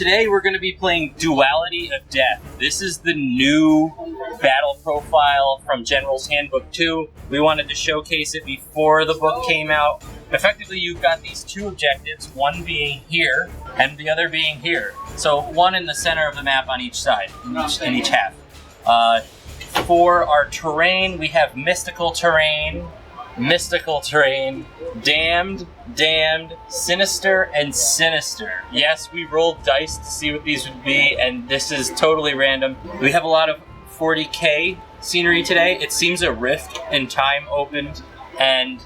today we're going to be playing Duality of Death. This is the new battle profile from General's Handbook 2. We wanted to showcase it before the book came out. Effectively, you've got these two objectives, one being here and the other being here. So one in the center of the map on each side, in each half. For our terrain, we have mystical terrain, damned, sinister, and sinister. Yes, we rolled dice to see what these would be, and this is totally random. We have a lot of 40k scenery today. It seems a rift in time opened, and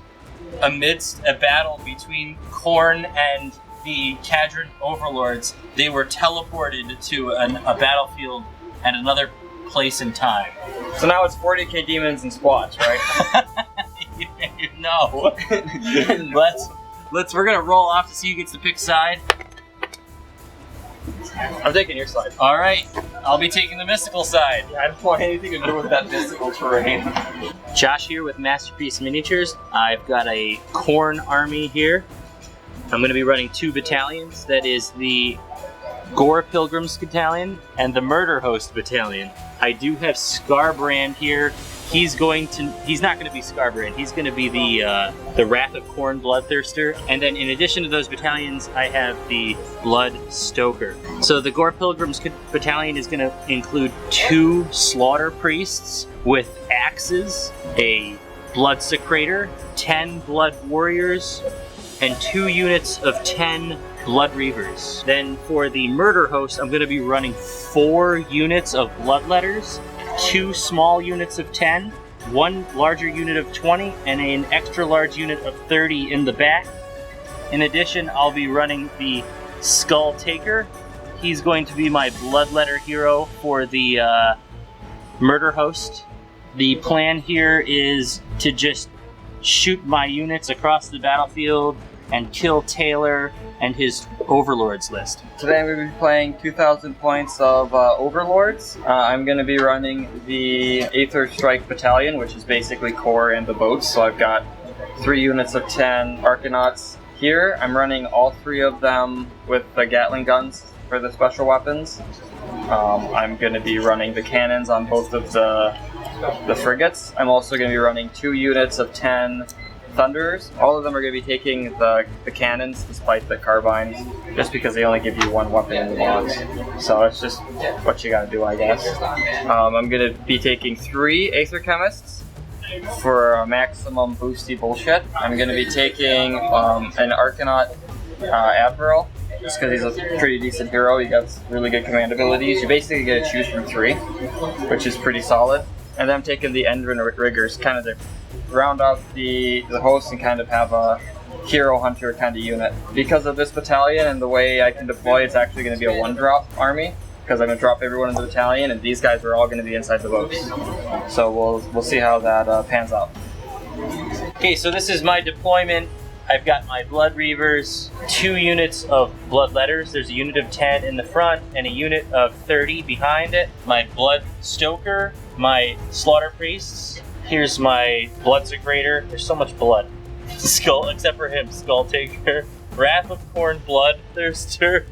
amidst a battle between Khorne and the Kharadron Overlords, they were teleported to a battlefield at another place in time. So now it's 40k demons and squats, right? No. We're gonna roll off to see who gets to pick side. I'm taking your side. Alright, I'll be taking the mystical side. I don't want anything to do with that mystical terrain. Josh here with Masterpiece Miniatures. I've got a Khorne army here. I'm gonna be running 2 battalions. That is the Gore Pilgrims Battalion and the Murder Host Battalion. I do have Scarbrand here. He's not going to be Scarbrand. He's going to be the Wrath of Khorne Bloodthirster. And then in addition to those battalions, I have the Blood Stoker. So the Gore Pilgrims Battalion is going to include 2 Slaughter Priests with axes, a Blood Secrator, 10 Blood Warriors, and 2 units of 10 Blood Reavers. Then for the Murder Host, I'm going to be running 4 units of Bloodletters, 2 small units of 10, 1 larger unit of 20, and an extra large unit of 30 in the back. In addition, I'll be running the Skull Taker. He's going to be my Bloodletter hero for the Murder Host. The plan here is to just shoot my units across the battlefield and kill Taylor and his Overlords list. Today we will be playing 2,000 points of Overlords. I'm going to be running the Aether Strike Battalion, which is basically core and the boats. So I've got 3 units of 10 Arcanauts here. I'm running all 3 of them with the Gatling guns for the special weapons. I'm going to be running the cannons on both of the frigates. I'm also going to be running 2 units of 10 Thunderers. All of them are going to be taking the cannons despite the carbines, just because they only give you 1 weapon in the box. So it's just what you gotta do, I guess. I'm going to be taking 3 Aether Chemists for maximum boosty bullshit. I'm going to be taking an Arcanaut Admiral, just because he's a pretty decent hero. He got really good command abilities. You basically get to choose from 3, which is pretty solid. And then I'm taking the Endrin Riggers, kind of to round out the host and kind of have a hero hunter kind of unit. Because of this battalion and the way I can deploy, it's actually going to be a 1-drop army, because I'm going to drop everyone in the battalion, and these guys are all going to be inside the boats. So we'll see how that pans out. Okay, so this is my deployment. I've got my Blood Reavers, 2 units of Bloodletters. There's a unit of 10 in the front and a unit of 30 behind it. My Blood Stoker, my Slaughter Priests. Here's my Blood Secrator. There's so much blood. Skull, except for him, Skull Taker. Wrath of Khorne Bloodthirster.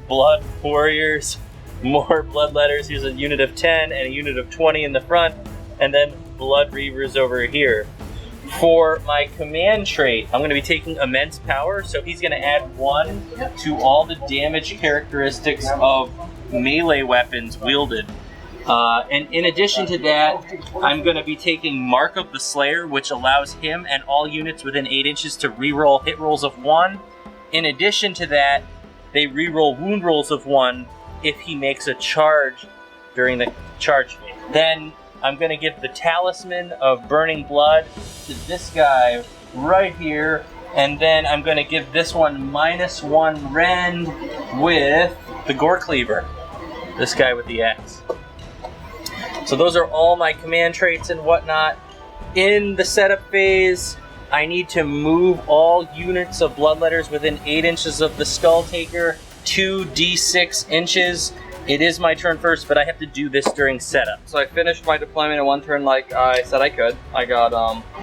Blood Warriors. More Bloodletters. Here's a unit of 10 and a unit of 20 in the front. And then Blood Reavers over here. For my command trait, I'm going to be taking Immense Power, so he's going to add 1 to all the damage characteristics of melee weapons wielded. And in addition to that, I'm going to be taking Mark of the Slayer, which allows him and all units within 8 inches to reroll hit rolls of 1. In addition to that, they reroll wound rolls of 1 if he makes a charge during the charge phase. Then I'm going to give the Talisman of Burning Blood to this guy right here, and then I'm going to give this one -1 rend with the Gore Cleaver, this guy with the axe. So those are all my command traits and whatnot. In the setup phase, I need to move all units of Bloodletters within 8 inches of the Skull Taker, 2d6 inches. It is my turn first, but I have to do this during setup. So I finished my deployment in 1 turn like I said I could. I got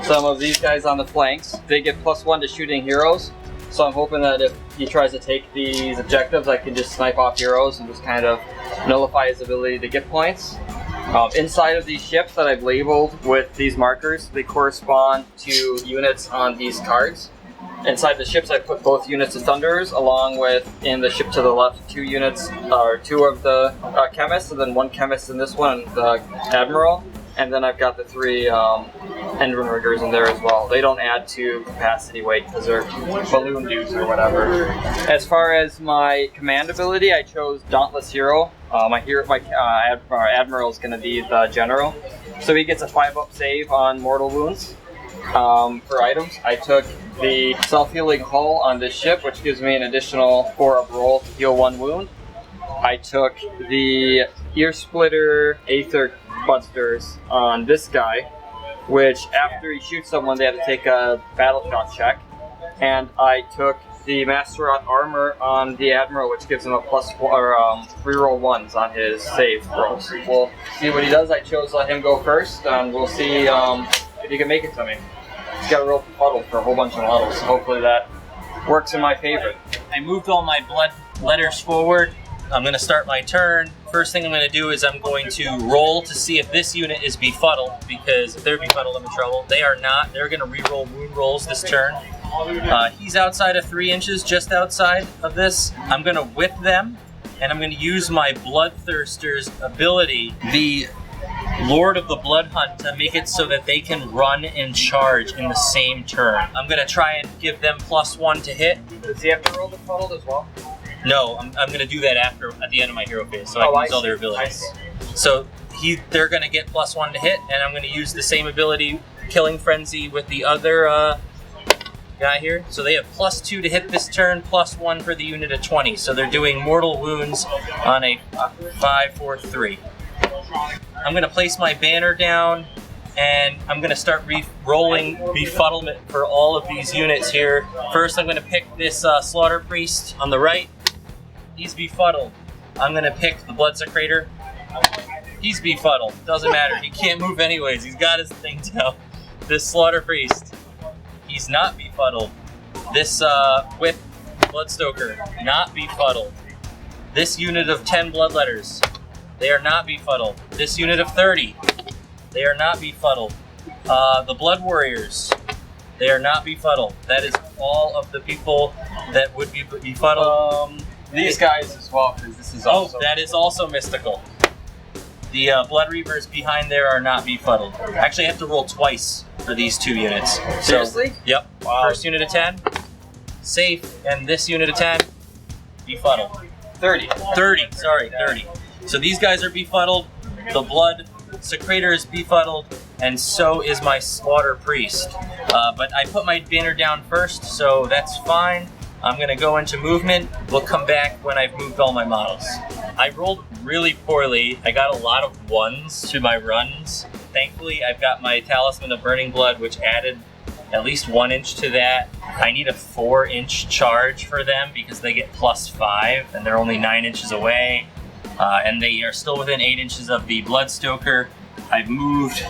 some of these guys on the flanks. They get +1 to shooting heroes. So I'm hoping that if he tries to take these objectives, I can just snipe off heroes and just kind of nullify his ability to get points. Inside of these ships that I've labeled with these markers, they correspond to units on these cards. Inside the ships, I put both units of Thunderers, along with, in the ship to the left, 2 units, or 2 of the Chemists, and then 1 Chemist in this one, and the Admiral. And then I've got the 3 Engine Riggers in there as well. They don't add to capacity weight because they're balloon dudes or whatever. As far as my command ability, I chose Dauntless Hero. My Admiral is going to be the General. So he gets a 5-up save on mortal wounds. For items, I took the self-healing hull on this ship, which gives me an additional 4-up roll to heal 1 wound. I took the Ear Splitter Aether Busters on this guy, which after he shoots someone, they have to take a battle shock check. And I took the Masteroth Armor on the Admiral, which gives him a reroll 1s on his save rolls. We'll see what he does. I chose to let him go first, and we'll see if he can make it to me. He's got a real puddle for a whole bunch of models, so hopefully that works in my favor. I moved all my blood letters forward. I'm going to start my turn. First thing I'm going to do is I'm going to roll to see if this unit is befuddled, because if they're befuddled, I'm in trouble. They are not. They're going to reroll wound rolls this turn. He's outside of 3 inches, just outside of this. I'm going to whip them, and I'm going to use my Bloodthirster's ability, the Lord of the Blood Hunt, to make it so that they can run and charge in the same turn. I'm going to try and give them +1 to hit. Does he have to roll befuddled as well? No, I'm going to do that at the end of my hero phase, so I can use all their abilities. So they're going to get +1 to hit, and I'm going to use the same ability, Killing Frenzy, with the other guy here. So they have +2 to hit this turn, +1 for the unit of 20. So they're doing mortal wounds on a 5, 4, 3. I'm going to place my banner down, and I'm going to start rolling befuddlement for all of these units here. First, I'm going to pick this Slaughter Priest on the right. He's befuddled. I'm going to pick the Bloodsecrator. He's befuddled. Doesn't matter. He can't move anyways. He's got his thing down. This Slaughter Priest, he's not befuddled. This Whip Bloodstoker, not befuddled. This unit of 10 Bloodletters, they are not befuddled. This unit of 30, they are not befuddled. The Blood Warriors, they are not befuddled. That is all of the people that would be befuddled. These guys as well, because this is also... Oh, that is also mystical. The Blood Reavers behind there are not befuddled. Actually, I have to roll twice for these 2 units. Seriously? So, yep. Wow. First unit of 10, safe, and this unit of 10, befuddled. 30. 30, sorry, 30. So these guys are befuddled, the Blood Secrator is befuddled, and so is my Slaughter Priest. But I put my banner down first, so that's fine. I'm going to go into movement. We'll come back when I've moved all my models. I rolled really poorly. I got a lot of 1s to my runs. Thankfully, I've got my Talisman of Burning Blood, which added at least 1 inch to that. I need a 4-inch charge for them because they get +5, and they're only 9 inches away. And they are still within 8 inches of the Bloodstoker. I've moved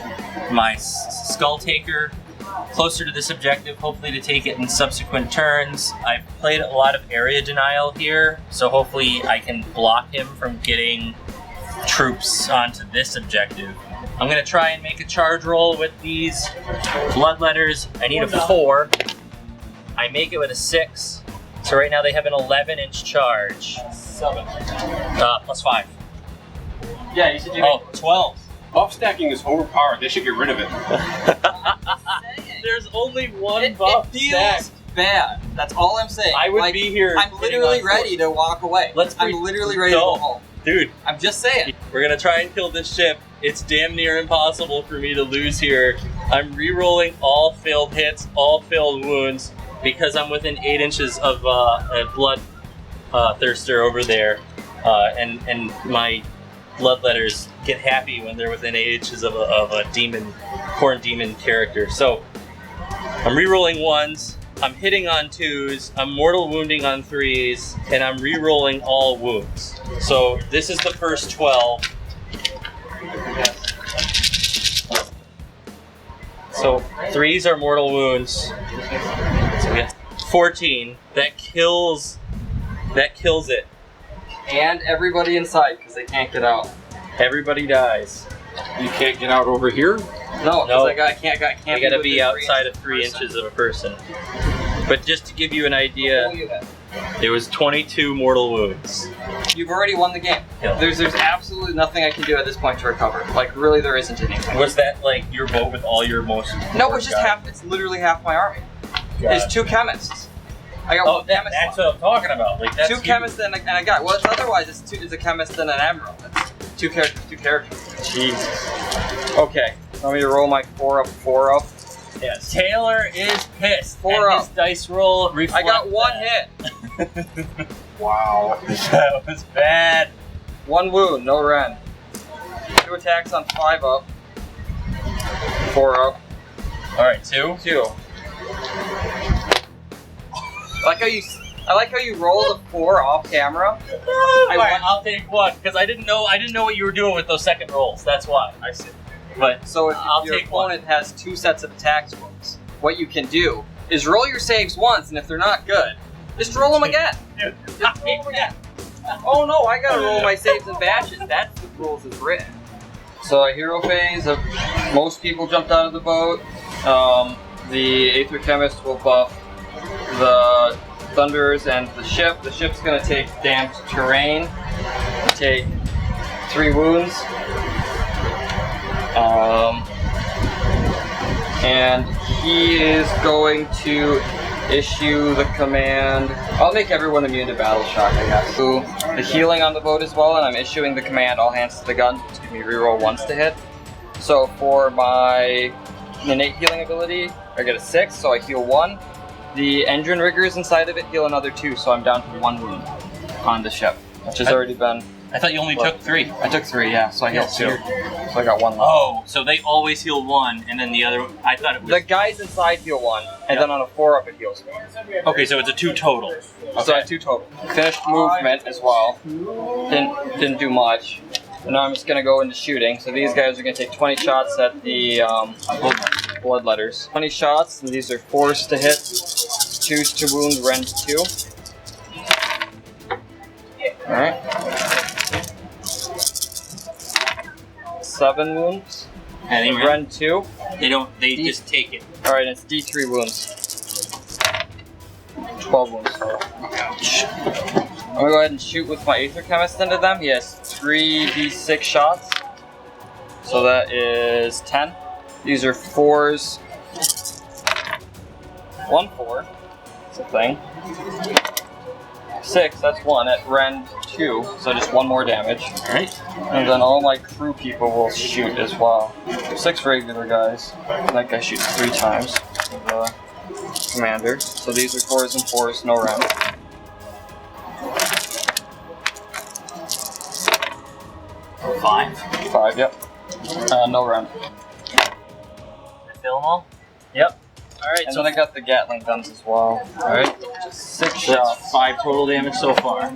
my Skull Taker closer to this objective, hopefully to take it in subsequent turns. I've played a lot of area denial here, so hopefully I can block him from getting troops onto this objective. I'm going to try and make a charge roll with these Bloodletters. I need a 4. I make it with a 6. So right now they have an 11-inch charge. 7. +5. Yeah, you should do 12. Buff stacking is overpowered. They should get rid of it. There's only one buff It feels stacked. bad. That's all I'm saying. I would be here. I'm literally ready to walk away. I'm literally ready to go home. Dude, I'm just saying. We're gonna try and kill this ship. It's damn near impossible for me to lose here. I'm re-rolling all failed hits, all failed wounds, because I'm within 8 inches of a blood thirster over there, and my Bloodletters get happy when they're within 8 inches of a demon, Khorne demon character. So I'm re-rolling 1s, I'm hitting on 2s, I'm mortal wounding on 3s, and I'm re-rolling all wounds. So this is the first 12. So 3s are mortal wounds. So we have 14. That kills it. And everybody inside, because they can't get out. Everybody dies. You can't get out over here? No, No. because I can't You gotta be within outside of 3 person. inches of a person. But just to give you an idea, Full unit. there was 22 mortal wounds. You've already won the game. Yeah. There's absolutely nothing I can do at this point to recover. Like, really, there isn't anything. Was that like your boat with all your most? No, it's just half. It's literally half my army. It's 2 chemists. I got Oh, one chemist. that's what I'm talking about. Like that's 2 chemists and a guy. Well, otherwise it's a chemist and an admiral. It's 2 characters. Jesus. Okay. Want me to roll my 4 up? Yes. Taylor is pissed. 4 and up. his dice roll I reflects got 1 that. hit. Wow. That was bad. 1 wound, no ren. 2 attacks on 5 up. 4 up. All right, 2. 2. I like how you rolled a 4 off camera. All right, I'll take 1 because I didn't know what you were doing with those second rolls. That's why. I see. But So if I'll your take 1. opponent has 2 sets of attacks rolls, what you can do is roll your saves once, and if they're not good, just roll them again. Just roll them again. Oh no, I gotta roll my saves in batches. That's the rules is written. So a hero phase of most people jumped out of the boat. The Aether Chemist will buff the Thunderers and the ship. The ship's gonna take damped terrain, take 3 wounds. And he is going to issue the command. I'll make everyone immune to battle shock, I guess. So the healing on the boat as well, and I'm issuing the command all hands to the gun. Just give me reroll once to hit. So for my innate healing ability, I get a 6, so I heal 1. The engine riggers inside of it heal another 2, so I'm down to 1 wound on the ship, which has already been. I thought you only took 3. I took 3, yeah, so I healed 2. So I got 1 left. Oh, so they always heal 1, and then the other. I thought it was. The guys inside heal 1, and then on a 4 up it heals 1. Okay, so it's a 2 total. So I have 2 total. Finished movement as well. Didn't do much. And now I'm just gonna go into shooting. So these guys are gonna take 20 shots at the bloodletters. 20 shots, and these are 4s to hit, 2s to wound, rend 2. Alright. 7 wounds. And Rend 2. they don't. They just take it. Alright, it's D3 wounds. 12 wounds total. I'm gonna go ahead and shoot with my Aether Chemist into them. He has 3d6 shots. So that is 10. These are 4s. 1 4. That's a thing. 6, that's 1 at rend 2, so just 1 more damage. Alright. And then all my crew people will shoot as well. 6 regular guys. That guy shoots 3 times. The commander. So these are 4s and 4s, no rend. 5. 5, yep. No rend. Did I fill them all? Yep. Alright, And so then I got the Gatling guns as well. Alright. 6 So shots. that's 5 total damage so far.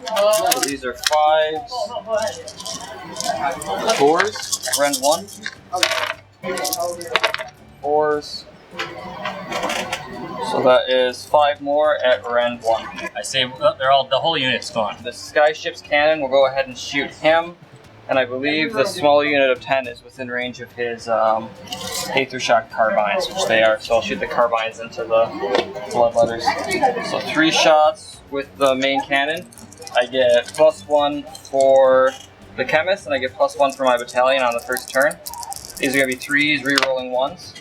So these are 5s. 4s, rend 1. 4s. So that is 5 more at rend 1. I say the whole unit's gone. The Skyship's cannon will go ahead and shoot him. And I believe the small unit of 10 is within range of his Aether Shock carbines, which they are. So I'll shoot the carbines into the bloodletters. So 3 shots with the main cannon. I get +1 for the chemist, and I get +1 for my battalion on the first turn. These are going to be 3s, re-rolling 1s.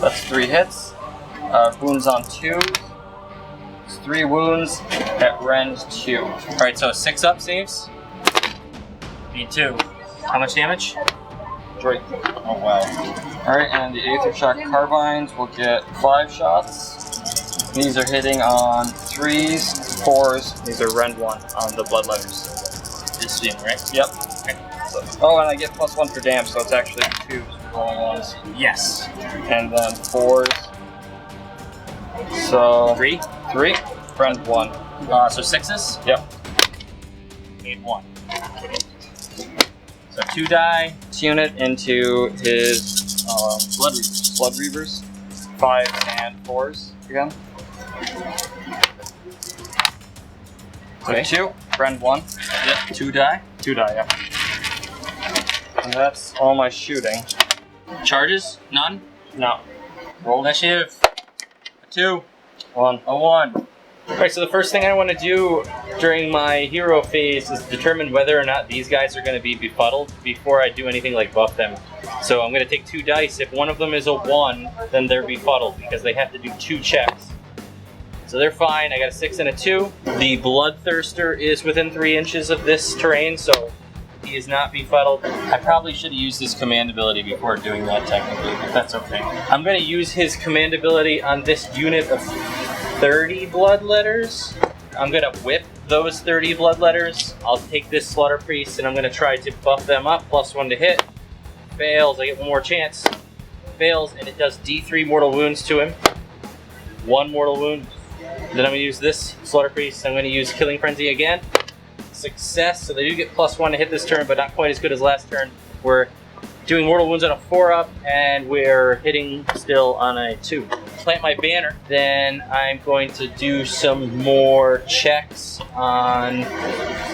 That's 3 hits. Wounds on 2. It's 3 wounds at rend 2. Alright, so 6 up saves. Need 2. How much damage? 3. Oh, wow. Alright, and the Aether Shock carbines will get 5 shots. These are hitting on 3s, 4s. These are rend 1 on the bloodletters. This thing, right? Yep. So, oh, and I get +1 for damage, so it's actually 2s for rolling 1s. Yes. And then 4s. So 3? 3, rend 1. So 6s? Yep. Need 1. So 2 die. This unit into his Blood Reavers. Blood Reavers. 5s and 4s again. So 2, friend 1. Yep. 2 die. 2 die, yeah. And that's all my shooting. Charges? None? No. Roll initiative. A 2. 1. A 1. Alright, so the first thing I want to do during my hero phase is determine whether or not these guys are going to be befuddled before I do anything like buff them. So I'm going to take 2 dice. If one of them is a 1, then they're befuddled because they have to do 2 checks. So they're fine. I got a 6 and a 2. The Bloodthirster is within 3 inches of this terrain, so he is not befuddled. I probably should have used his command ability before doing that technically, but that's okay. I'm going to use his command ability on this unit of 30 bloodletters. I'm going to whip those 30 bloodletters. I'll take this Slaughter Priest and I'm going to try to buff them up. +1 to hit. Fails. I get 1 more chance. Fails, and it does D3 mortal wounds to him. 1 mortal wound. Then I'm going to use this Slaughter Priest. I'm going to use Killing Frenzy again. Success. So they do get +1 to hit this turn, but not quite as good as last turn. We're doing mortal wounds on a 4-up, and we're hitting still on a 2. Plant my banner. Then I'm going to do some more checks on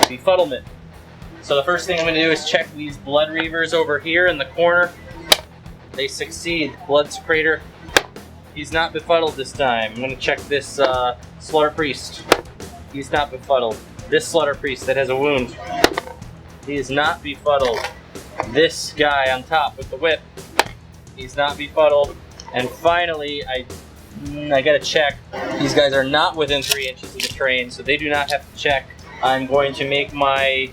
befuddlement. So the first thing I'm going to do is check these Blood Reavers over here in the corner. They succeed. Bloodsecrator. He's not befuddled this time. I'm going to check this Slaughter Priest. He's not befuddled. This Slaughter Priest that has a wound. He is not befuddled. This guy on top with the whip. He's not befuddled. And finally, I gotta check. These guys are not within 3 inches of the terrain, so they do not have to check. I'm going to make my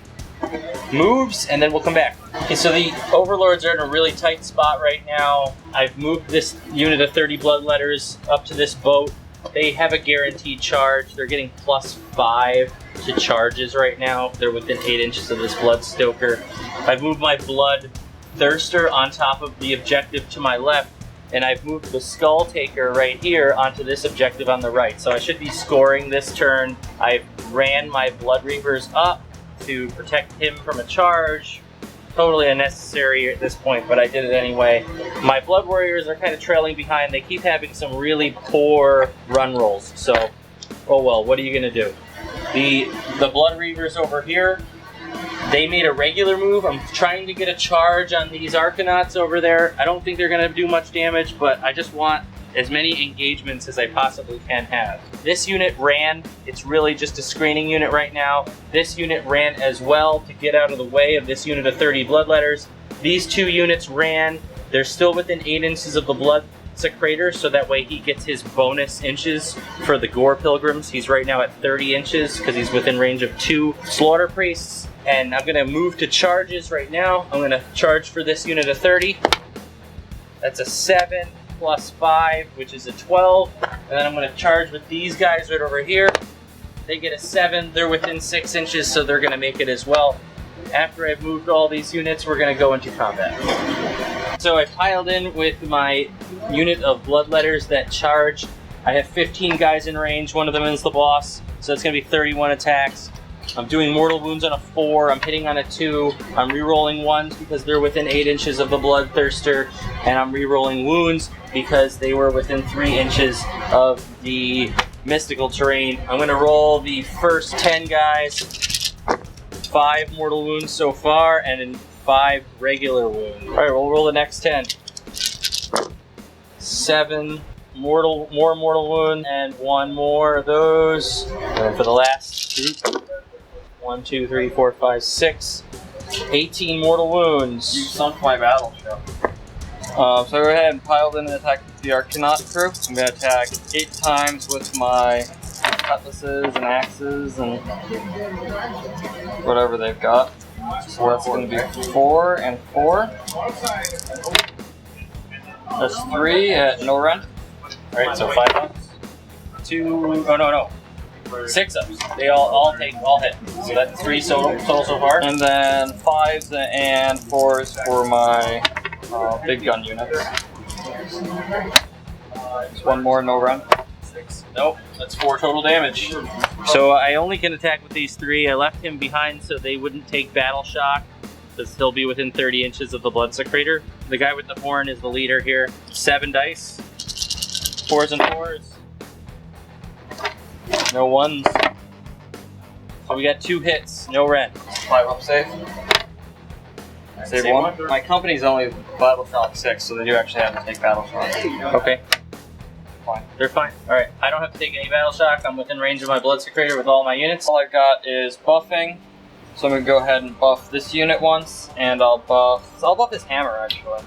moves, and then we'll come back. Okay, so the Overlords are in a really tight spot right now. I've moved this unit of 30 Bloodletters up to this boat. They have a guaranteed charge. They're getting +5 to charges right now. They're within 8 inches of this Bloodstoker. I've moved my Bloodthirster on top of the objective to my left, and I've moved the Skull Taker right here onto this objective on the right. So I should be scoring this turn. I've ran my Blood Reavers up to protect him from a charge. Totally unnecessary at this point, but I did it anyway. My Blood Warriors are kind of trailing behind. They keep having some really poor run rolls, so oh well, what are you gonna do? The Blood Reavers over here, they made a regular move. I'm trying to get a charge on these Arcanauts over there. I don't think they're gonna do much damage, but I just want as many engagements as I possibly can have. This unit ran. It's really just a screening unit right now. This unit ran as well to get out of the way of this unit of 30 Bloodletters. These 2 units ran. They're still within 8 inches of the Bloodsecrator, so that way he gets his bonus inches for the Gore Pilgrims. He's right now at 30 inches because he's within range of 2 Slaughter Priests. And I'm gonna move to charges right now. I'm gonna charge for this unit of 30. That's a 7. +5, which is a 12, and then I'm going to charge with these guys right over here. They get a 7. They're within 6 inches, so they're going to make it as well. After I've moved all these units, we're going to go into combat. So I piled in with my unit of Bloodletters that charge. I have 15 guys in range. One of them is the boss, so it's going to be 31 attacks. I'm doing mortal wounds on a 4, I'm hitting on a 2, I'm re-rolling 1s because they're within 8 inches of the Bloodthirster, and I'm re-rolling wounds because they were within 3 inches of the mystical terrain. I'm going to roll the first 10 guys, 5 mortal wounds so far, and then 5 regular wounds. Alright, we'll roll the next 10. 7 more mortal wound, and 1 more of those. And for the last group, 1, 2, 3, 4, 5, 6, 18 mortal wounds. You sunk my battleship. So go ahead and piled in and attack the Arcanaut crew. I'm going to attack 8 times with my cutlasses and axes and whatever they've got. So that's going to be 4 and 4. That's 3 at no rent. Alright, so 5 ups. 2, oh no. 6 ups. They all hit. So that's 3 total so far. And then 5s and 4s for my big gun units. Just 1 more, no run. 6. Nope, that's 4 total damage. So I only can attack with these 3. I left him behind so they wouldn't take battle shock. To still be within 30 inches of the Bloodsecrator. The guy with the horn is the leader here. 7 dice. 4s and 4s. No ones. So we got 2 hits, no rend. 5 up save. Save 1. My company's only battle shock 6, so they do actually have to take battle shock. Okay. Fine. They're fine. Alright, I don't have to take any battle shock. I'm within range of my Blood Secretor with all my units. All I've got is buffing. So I'm gonna go ahead and buff this unit once, and I'll buff his hammer actually.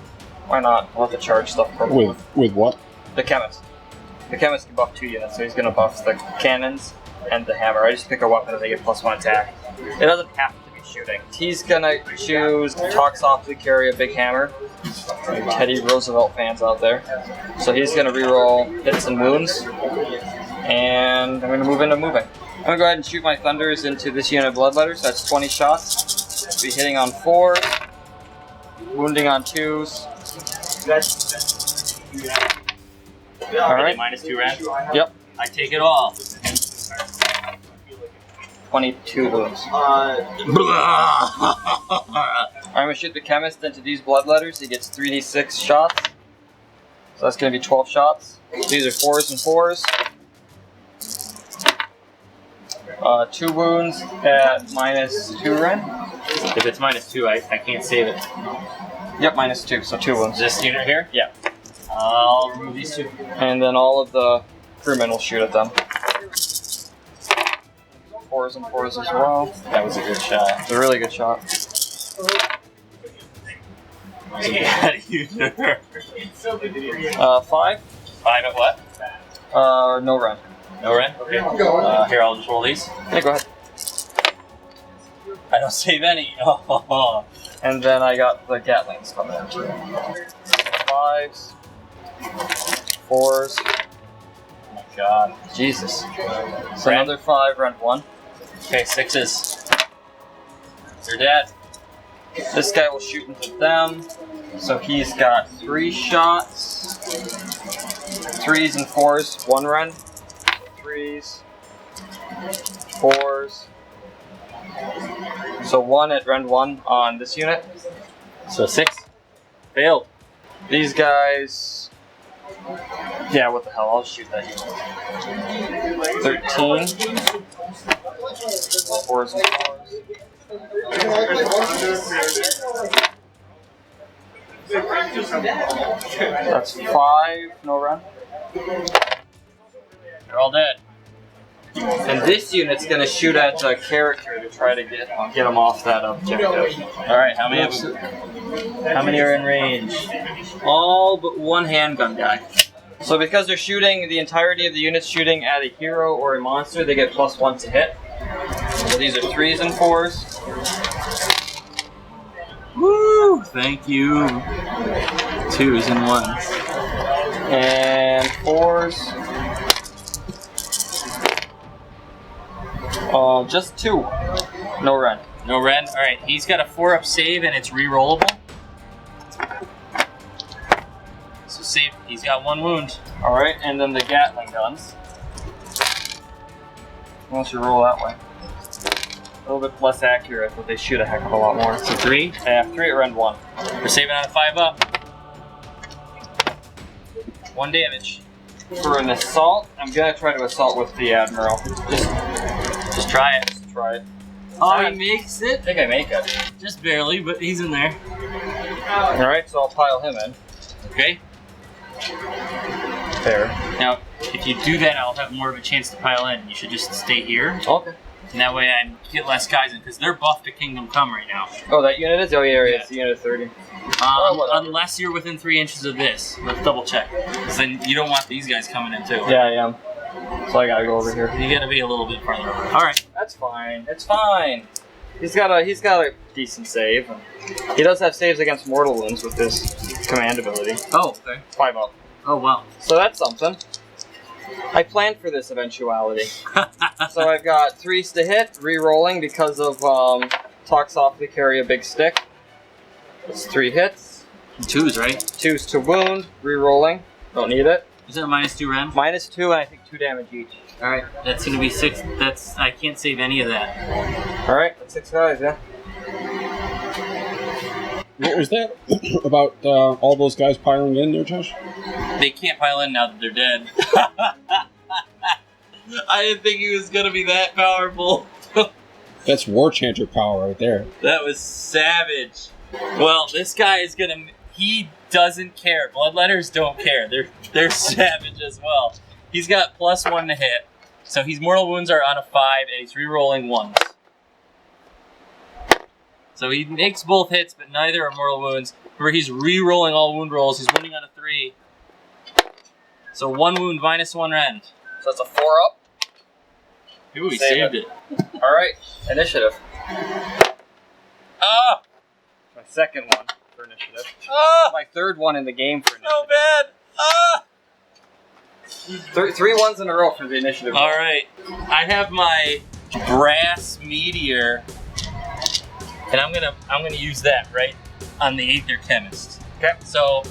Why not? I'll have to charge stuff for With what? the chemist. The chemist can buff 2 units, so he's gonna buff the cannons and the hammer. I just pick a weapon and they get +1 attack. It doesn't have to be shooting. He's gonna choose Talk Softly, Carry a Big Hammer. Teddy Roosevelt fans out there. So he's gonna reroll hits and wounds. And I'm gonna move into moving. I'm gonna go ahead and shoot my thunders into this unit of bloodletters. That's 20 shots. Be hitting on 4s, wounding on 2s. Alright. -2 rend? Yep. I take it all. 22 wounds. I'm gonna shoot the chemist into these bloodletters. He gets 3d6 shots. So that's gonna be 12 shots. These are 4s and 4s. 2 wounds at -2 rend. If it's -2, I can't save it. Yep, -2, so 2 wounds. This unit here? Yeah. I'll remove these 2. And then all of the crewmen will shoot at them. 4s and 4s as well. That was a good shot. It's a really good shot. Yeah, unit. 5. 5 at what? No rend. No rend? Okay. Here, I'll just roll these. Yeah, go ahead. I don't save any. Oh. And then I got the Gatlings coming in. 5s. 4s. Oh my god. Jesus. So another 5, rend 1. Okay, 6s. They're dead. This guy will shoot into them. So he's got 3 shots. 3s and 4s, 1 rend. 3s. 4s. So 1 at rend 1 on this unit. So 6. Failed. These guys. Yeah, what the hell? I'll shoot that unit. 13. 4s and 4s. That's 5, no run. They're all dead. And this unit's gonna shoot at a character to try to get him off that objective. Alright, how many are in range? All but 1 handgun guy. So because they're shooting, the entirety of the unit's shooting at a hero or a monster, they get +1 to hit. So these are 3s and 4s. Woo! Thank you. 2s and 1s. And 4s. Just 2. No run. No rend? Alright, he's got a 4-up save and it's re-rollable. So save, he's got 1 wound. Alright, and then the Gatling guns. Once you roll that way. A little bit less accurate, but they shoot a heck of a lot more. So 3? Yeah, 3 at rend 1. We're saving on a 5-up. 1 damage. For an assault, I'm gonna try to assault with the Admiral. Just try it. Just try it. Oh, he makes it? I think I make it. Just barely, but he's in there. Alright, so I'll pile him in. Okay. There. Now, if you do that, I'll have more of a chance to pile in. You should just stay here. Okay. And that way I get less guys in, because they're buffed to Kingdom Come right now. Oh, that unit is? Oh, yeah, it's the unit of 30. Unless you're within 3 inches of this. Let's double check. Because then you don't want these guys coming in too. Yeah, I am. So I gotta go over here. You gotta be a little bit farther over. Alright. That's fine. It's fine. He's got a decent save. He does have saves against mortal wounds with this command ability. Oh, okay. 5 up. Oh, wow. So that's something. I planned for this eventuality. So I've got 3s to hit, re-rolling because of Talk Softly, Carry a Big Stick. That's 3 hits. 2s, right? 2s to wound, re-rolling. Don't need it. Is that a -2 rend? -2 and I think 2 damage each. Alright, that's gonna be 6. I can't save any of that. Alright, that's 6 guys, yeah. What was that about all those guys piling in there, Josh? They can't pile in now that they're dead. I didn't think he was gonna be that powerful. That's War Chanter power right there. That was savage. Well, this guy is gonna... He doesn't care. Bloodletters don't care. They're savage as well. He's got +1 to hit. So his mortal wounds are on a 5, and he's re-rolling 1s. So he makes both hits, but neither are mortal wounds. Where he's re-rolling all wound rolls. He's winning on a 3. So 1 wound, -1 rend. So that's a 4-up. Ooh, he saved it. All right, initiative. Ah! My second one for initiative. Ah! My third one in the game for initiative. So bad! Ah! 3 ones in a row for the initiative. All right, I have my brass meteor, and I'm gonna use that right on the Aether Chemist. Okay. So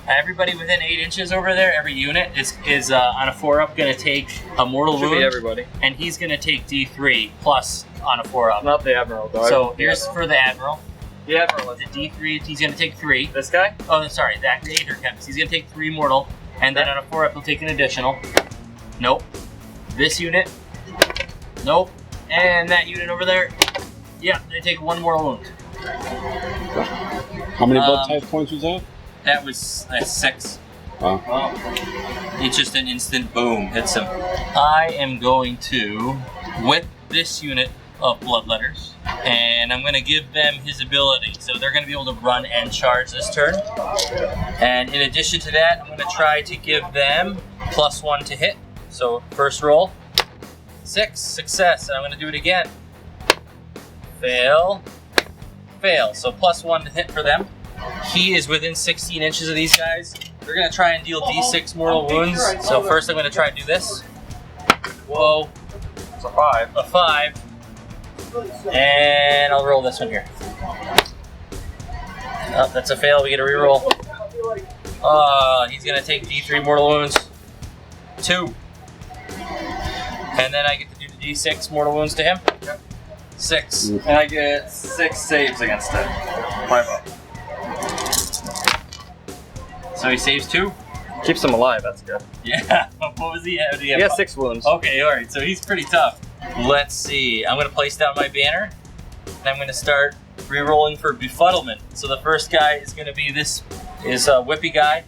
everybody within 8 inches over there, every unit is on a 4-up gonna take a mortal Should wound, be everybody. and he's gonna take D3 plus on a 4-up. Not the Admiral, though. So here's for the Admiral. The Admiral. The D3, he's gonna take 3. This guy? Oh, sorry, the Aether Chemist. He's gonna take 3 mortal, and then on a 4-up he'll take an additional. Nope. This unit. Nope. And that unit over there. Yeah, they take 1 mortal wound. How many blood type points was that? That was 6. Wow. It's just an instant boom, hits him. I am going to whip this unit of bloodletters, and I'm going to give them his ability. So they're going to be able to run and charge this turn. And in addition to that, I'm going to try to give them +1 to hit. So first roll, 6, success, and I'm going to do it again. Fail, fail. So +1 to hit for them. He is within 16 inches of these guys. They're going to try and deal D6 mortal wounds. So first I'm going to try and do this. Whoa. It's a 5. A 5. And I'll roll this one here. Oh, that's a fail. We get a reroll. He's going to take D3 mortal wounds. 2. And then I get to do the D6 mortal wounds to him. 6. And I get 6 saves against it. 5 up. So he saves 2? Keeps him alive, that's good. Yeah. What was he at? He has 6 wounds. Okay, alright, so he's pretty tough. Let's see. I'm going to place down my banner, and I'm going to start re-rolling for befuddlement. So the first guy is going to be this Whippy guy.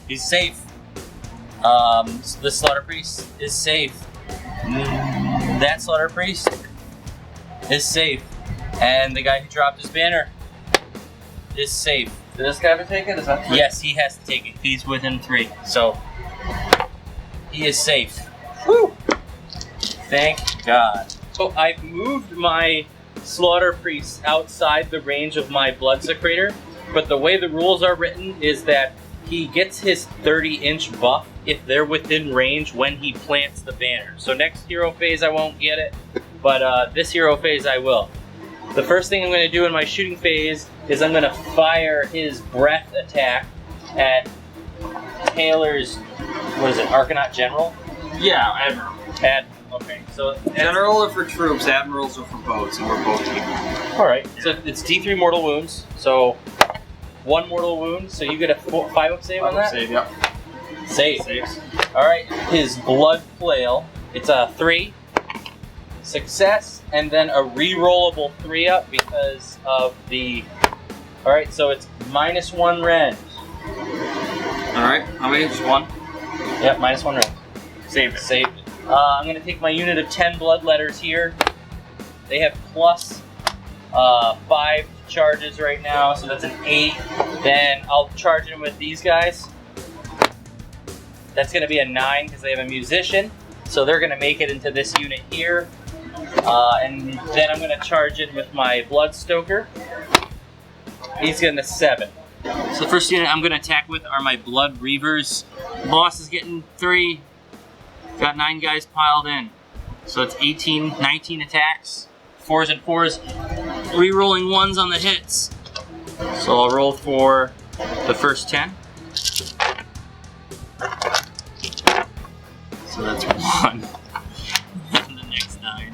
He's safe. So this Slaughter Priest is safe. That Slaughter Priest is safe. And the guy who dropped his banner is safe. Did this guy ever take it? Is that 3? Yes, he has to take it. He's within 3. So he is safe. Whew. Thank God. So I've moved my Slaughter Priest outside the range of my Bloodsecrator, but the way the rules are written is that he gets his 30-inch buff if they're within range when he plants the banner. So next hero phase I won't get it, but this hero phase I will. The first thing I'm going to do in my shooting phase is I'm going to fire his breath attack at Taylor's, what is it, Arcanaut General? Yeah, Admiral. Okay, so General are for troops, Admirals are for boats, and we're both equal. Alright, so it's D3 mortal wounds, so 1 mortal wound, so you get a 5-up save on that? Save, yep. Save. Saves. Alright, his Blood Flail, it's a 3. Success, and then a re-rollable 3-up because of the... Alright, so it's -1 rend. Alright, how many? Just 1? Yep, -1 rend. Save it. Saved it. I'm going to take my unit of 10 Bloodletters here. They have plus 5 charges right now, so that's an 8. Then I'll charge them with these guys. That's going to be a 9 because they have a musician. So they're going to make it into this unit here. And then I'm going to charge in with my Bloodstoker. He's getting a 7. So the first unit I'm going to attack with are my Blood Reavers. Boss is getting 3. Got 9 guys piled in. So it's 19 attacks. 4s and 4s. Re-rolling 1s on the hits. So I'll roll for the first 10. So that's 1. And the next 9.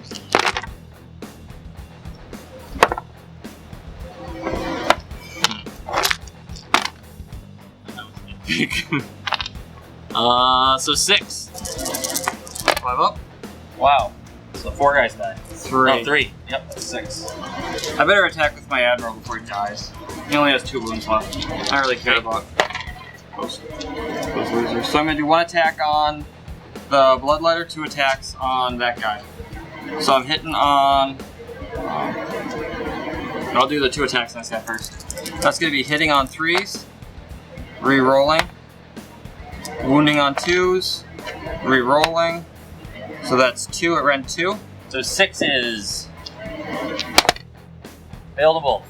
That was big. So 6. 5 up. Wow. So 4 guys died. 3. No, 3. Yep, that's 6. I better attack with my Admiral before he dies. He only has 2 wounds left. I don't really care about those losers. So I'm going to do 1 attack on the Bloodletter, 2 attacks on that guy. So I'm hitting on... I'll do the 2 attacks on this guy first. That's going to be hitting on 3s, re-rolling, wounding on 2s, re-rolling. So that's 2 at rend 2. So 6 is... failable.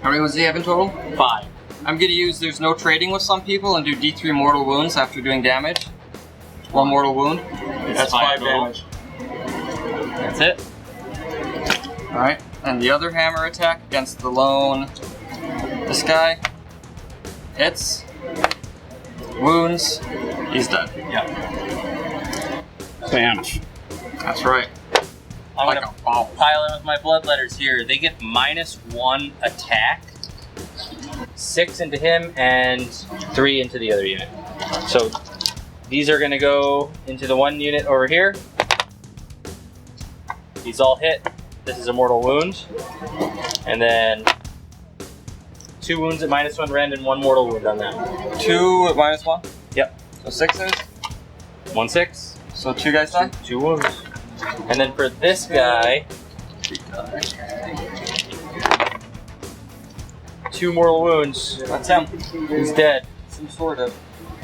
How many wounds do you have in total? 5. I'm going to use There's No Trading with some people and do D3 mortal wounds after doing damage. 1 mortal wound. That's 5 damage. That's it. Alright, and the other hammer attack against the lone... This guy. Hits. Wounds. He's dead. Yeah. Bam. That's right. I'm Like gonna a ball. pile in with my Bloodletters here. They get -1 attack. 6 into him and 3 into the other unit. So these are gonna go into the 1 unit over here. He's all hit. This is a mortal wound. And then 2 wounds at -1 rend and 1 mortal wound on that. 2 at -1? Yep. So 6s? 1 6. So 2 guys die? 2 wounds. And then for this guy, 2 mortal wounds. That's him. He's dead. Some sort of.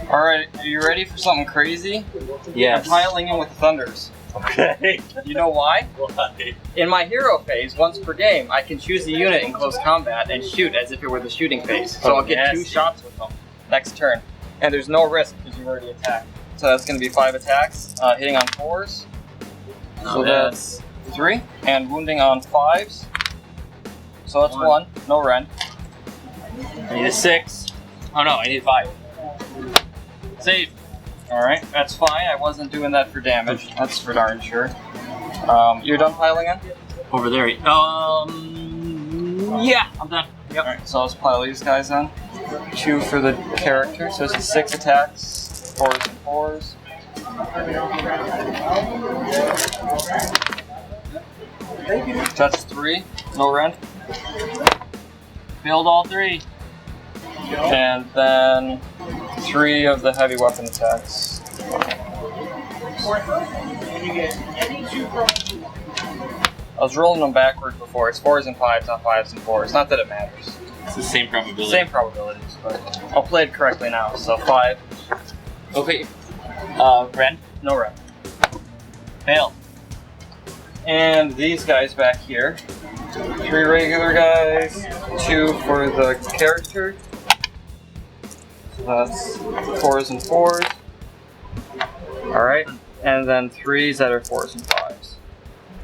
Alright, are you ready for something crazy? Yes. I'm piling in with Thunders. Okay. You know why? Why? In my hero phase, once per game, I can choose a unit in close combat and shoot as if it were the shooting phase. So I'll get 2 shots with them next turn. And there's no risk because you've already attacked. So that's going to be 5 attacks, hitting on 4s. So that's 3. And wounding on 5s. So that's 1. No rend. I need a 6. Oh no, I need 5. Save. Alright, that's fine. I wasn't doing that for damage. That's for darn sure. You're done piling in? Over there. Yeah, I'm done. Yep. Alright, so let's pile these guys in. 2 for the character, so it's 6 attacks, 4s and 4s. That's 3, no rend. Build all 3. And then 3 of the heavy weapon attacks. I was rolling them backwards before. It's 4s and 5s, not 5s and 4s. Not that it matters. It's the same probability. Same probabilities, but I'll play it correctly now. So 5. Okay. Rend. No rend. Fail. And these guys back here. 3 regular guys, 2 for the character. So that's 4s and 4s. Alright. And then 3s that are 4s and 5s.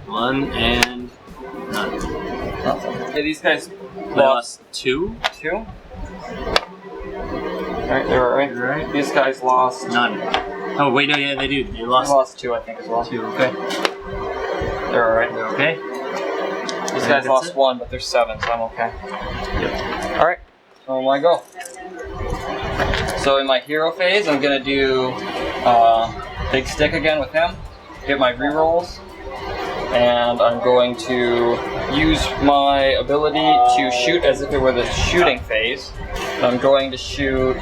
1 and none. Okay, these guys Lost 2. 2. Alright, they're alright. Right. These guys lost. None. Oh wait, no, yeah, they do. They They lost lost 2, I think, as well. 2. Okay. They're alright. They're okay. These I guys think lost that's it. 1, but they're 7, so I'm okay. Yep. Alright, so I go. So in my hero phase, I'm gonna do Big Stick again with him, get my rerolls, and I'm going to use my ability to shoot as if it were the shooting phase. I'm going to shoot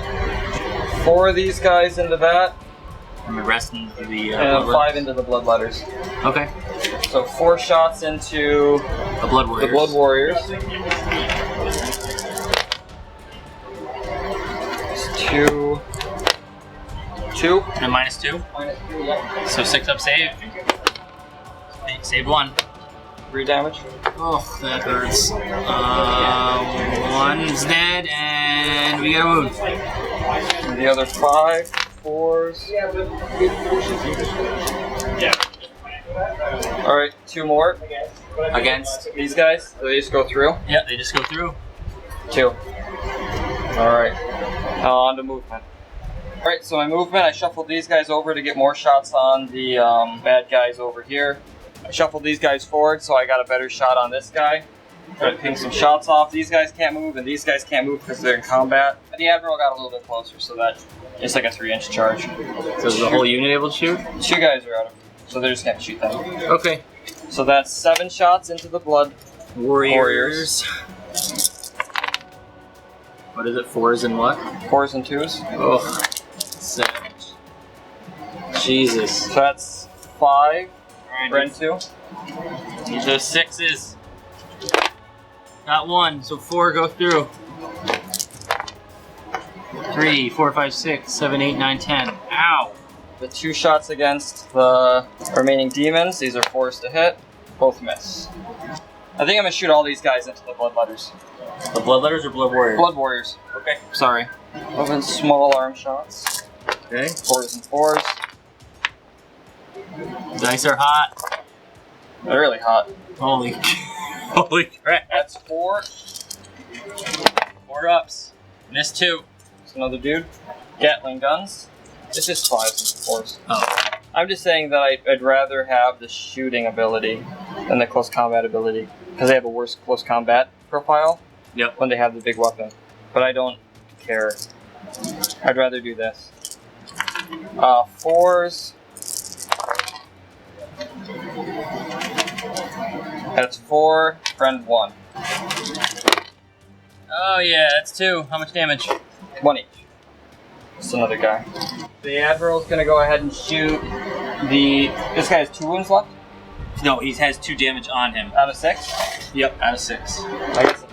4 of these guys into that, And the rest into the and blood 5 into the Bloodletters. Okay. So 4 shots into The Blood Warriors. the Blood Warriors. 2. And -2. Yeah. So 6 up save. Save 1. 3 damage. Oh, that hurts. 1's dead, and we got a wound. And the other 5 4s. Yeah. Alright, 2 more. Against? These guys, so they just go through. Yeah, they just go through. 2. Alright. On to movement. Alright, so my movement, I shuffled these guys over to get more shots on the bad guys over here. I shuffled these guys forward so I got a better shot on this guy. Try to ping some shots off. These guys can't move, and these guys can't move because they're in combat. And the Admiral got a little bit closer, so that it's like a 3-inch charge. So is the whole unit able to shoot? 2 guys are out of so they're just gonna shoot them. Okay. So that's 7 shots into the blood. Warriors. What is it? 4s and what? 4s and 2s. Oh, savage. Jesus. So that's 5. Alright, Rend 2. These are 6s. Got 1, so 4 go through. 3, 4, 5, 6, 7, 8, 9, 10. Ow! The 2 shots against the remaining demons. These are 4s to hit. Both miss. I think I'm gonna shoot all these guys into the bloodletters. The bloodletters or blood warriors? Blood warriors. Okay. Sorry. 11 small arm shots. Okay. 4s and 4s. Dice are hot. They're really hot. Holy, holy crap! That's 4. 4 ups. Missed 2. There's another dude. Gatling guns. It's just 5s and 4s. Oh. I'm just saying that I'd rather have the shooting ability than the close combat ability, because they have a worse close combat profile. Yep. When they have the big weapon. But I don't care. I'd rather do this. 4s. That's 4, friend 1. Oh yeah, that's 2. How much damage? 1 each. It's another guy. The Admiral's gonna go ahead and shoot the... This guy has 2 wounds left? No, he has 2 damage on him. Out of 6? Yep, out of 6. I guess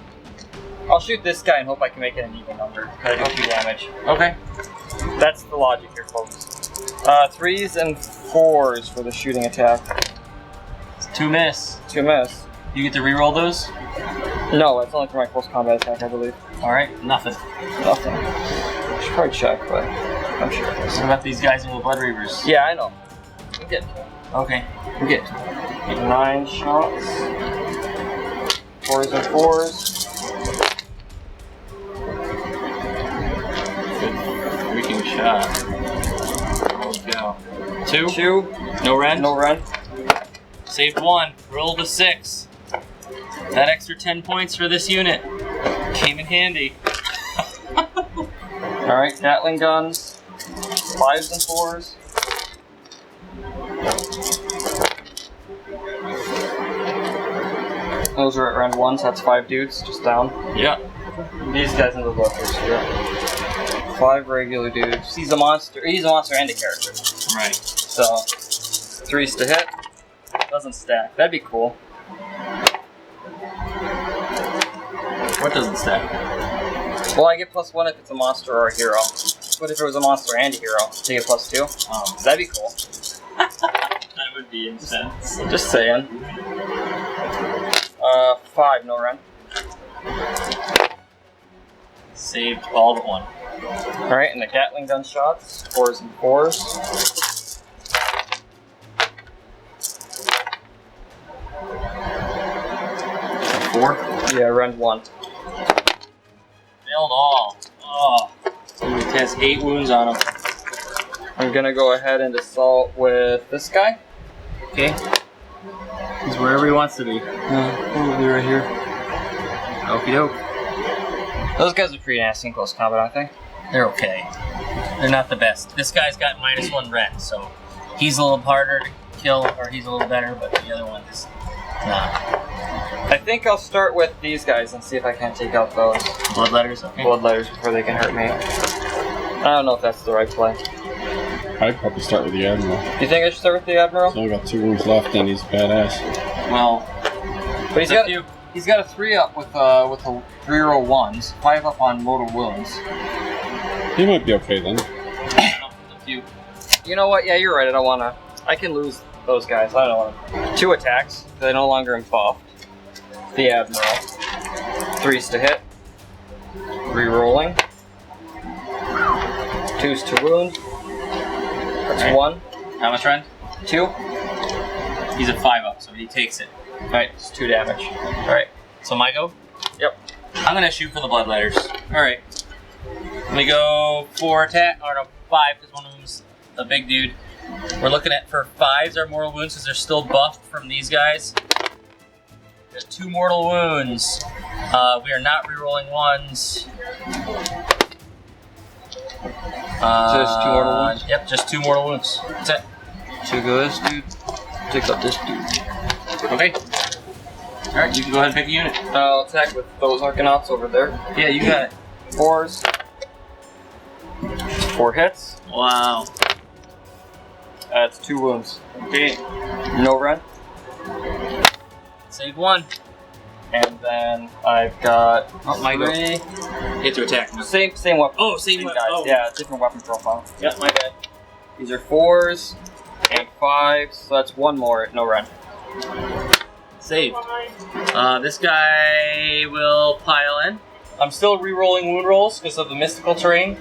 I'll shoot this guy and hope I can make it an even number. I do 2 damage. Okay. That's the logic here, folks. 3s and 4s for the shooting attack. It's 2 miss. 2 miss. You get to reroll those? No, it's only for my close combat attack, I believe. Alright, nothing. Nothing. I should probably check, but I'm sure it is. What about these guys in the Blood Reavers? Yeah, I know. We'll get to it. Okay. We'll get to it. 9 shots. 4s and 4s. Freaking shot. Let's go. 2? 2. No rend? No rend. Saved 1. Rolled a 6. That extra 10 points for this unit came in handy. Alright, Gatling guns. 5s and 4s. Those are at round 1, so that's 5 dudes, just down. Yeah. These guys in the book are here. 5 regular dudes. He's a monster and a character. Right. So, 3s to hit. Doesn't stack. That'd be cool. What doesn't stack? Well, I get +1 if it's a monster or a hero. But if it was a monster and a hero, they get +2. Oh. That'd be cool. That would be intense. Just saying. 5, no run. Saved all but 1. Alright, and the Gatling gun shots. 4s and 4s. Four? Yeah, rend 1. Failed all. Oh. He has 8 wounds on him. I'm gonna go ahead and assault with this guy. Okay. He's wherever he wants to be. Probably right here. Okie doke. Those guys are pretty nasty in close combat, aren't they? They're okay. They're not the best. This guy's got -1 rend, so he's a little harder to kill, or he's a little better, but the other one is not. I think I'll start with these guys and see if I can take out those Bloodletters, okay. bloodletters before they can hurt me. I don't know if that's the right play. I'd probably start with the Admiral. You think I should start with the Admiral? He's only got 2 wounds left and he's badass. Well, But he's got a 3-up with a 3-roll 1s, 5-up on mortal wounds. He might be okay then. You know what? Yeah, you're right. I can lose those guys. I don't want to. 2 attacks. They're no longer buffed. The Admiral. 3s to hit. Rerolling. 2s to wound. That's Okay. 1. How much rend? 2. He's a 5-up, so he takes it. Alright, it's 2 damage. Alright. So my go? Yep. I'm gonna shoot for the bloodletters. Alright. Let me go 4 attack, or no, 5, because one of them's a big dude. We're looking at for 5s our mortal wounds, because they're still buffed from these guys. There's 2 mortal wounds. We are not rerolling 1s. Just 2 mortal wounds? Yep, just 2 mortal wounds. That's it. Take out this dude. Take out this dude. Okay. Alright, you can go ahead and pick a unit. I'll attack with those Arcanauts over there. Yeah, you got it. 4s. 4 hits. Wow. That's 2 wounds. Okay. No run. Save 1. And then I've got my go. 3. Hit to attack. No. Same weapon. Oh, same guys. Oh. Yeah, different weapon profile. Yep, my bad. These are 4s and 5s, so that's 1 more. No run. Saved. This guy will pile in. I'm still re-rolling wound rolls because of the mystical terrain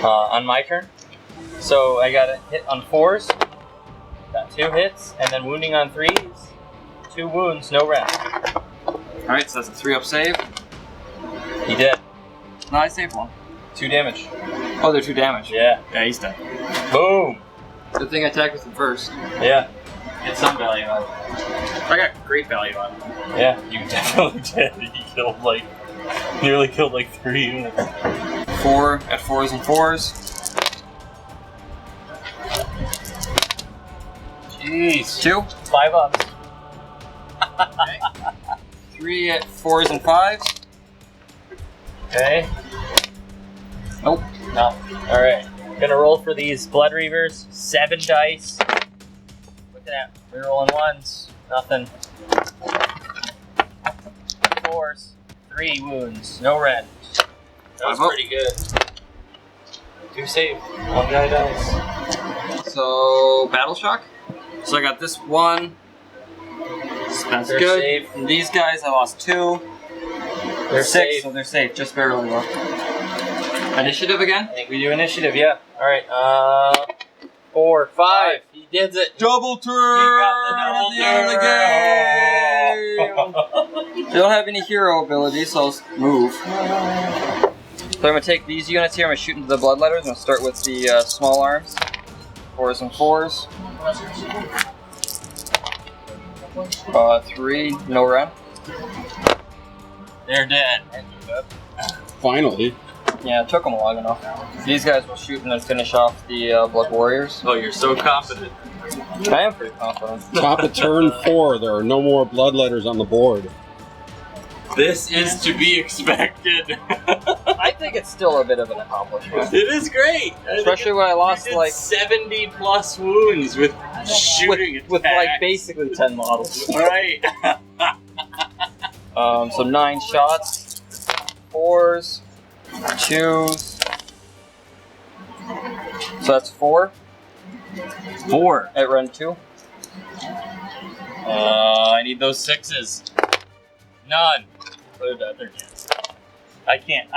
on my turn. So I got a hit on 4s, got 2 hits, and then wounding on 3s. 2 wounds, no rest. Alright, so that's a 3-up save. He did. No, I saved 1. 2 damage. Oh, they're 2 damage. Yeah. Yeah, he's dead. Boom. Good thing I attacked with him first. Yeah. Get some value out of I got great value on him. it. Yeah, you definitely did. He killed nearly killed 3 units. 4 at 4s and 4s. Jeez. 2. 5 ups. 3 at 4s and 5s. Okay. Nope. No. Alright. Gonna roll for these Blood Reavers. 7 dice. Looking at rerolling 1s. Nothing. 4s. 3 wounds. No rend. That was pretty good. 2 save. 1 guy dies. So, Battle Shock. So I got this 1. That's They're good. safe. And these guys, I lost 2. They're 6, safe. so they're safe. Just barely though. Initiative again? I think we do initiative, yeah. Alright, 4, 5. He did it. Double turn! You got the double at the end of the game! They don't have any hero abilities, so I'll move. So I'm going to take these units here, I'm going to shoot into the bloodletters. I'm going to start with the small arms. 4s and 4s. 3, no run. They're dead. Finally. Yeah, it took them long enough. These guys will shoot and then finish off the Blood Warriors. Oh, you're so confident. I am pretty confident. Top of turn 4, there are no more bloodletters on the board. This is to be expected. I think it's still a bit of an accomplishment. It is great. Especially when I lost You did like 70 plus wounds with shooting with like attacks. basically 10 models. Right. So 9 shots, 4s, 2s. So that's 4 4. at run 2. I need those 6s. None. They're dead. They're dead. I can't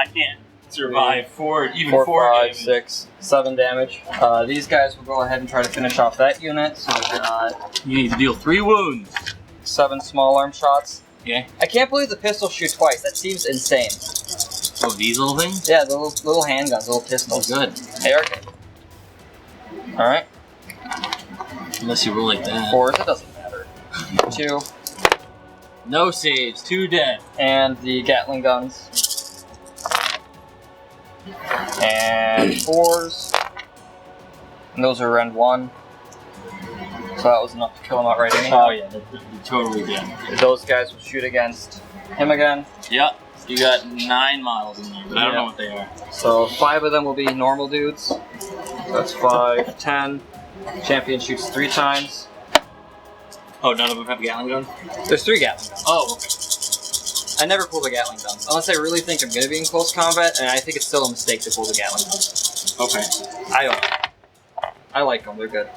survive 4, even 4, 4 5, damage. 6, 7 damage. These guys will go ahead and try to finish off that unit. So I've got You need to deal 3 wounds. 7 small arm shots. Okay. I can't believe the pistol shoot twice. That seems insane. Oh, these little things? Yeah, the little handguns, little pistols. Good. They are good. Alright. Unless you roll like that. 4s, it doesn't matter. 2. No saves. 2 dead. And the Gatling guns. And 4s. And those are rend 1. So that was enough to kill him outright anyhow. Oh yeah, they're totally dead. Those guys will shoot against him again. Yep. You got 9 models in there, but I don't know what they are. So 5 of them will be normal dudes. That's 5, 10. Champion shoots 3 times. Oh, none of them have Gatling guns? There's 3 Gatling guns. Oh, okay. I never pull the Gatling guns, unless I really think I'm going to be in close combat, and I think it's still a mistake to pull the Gatling guns. Okay. I don't know. I like them, they're good.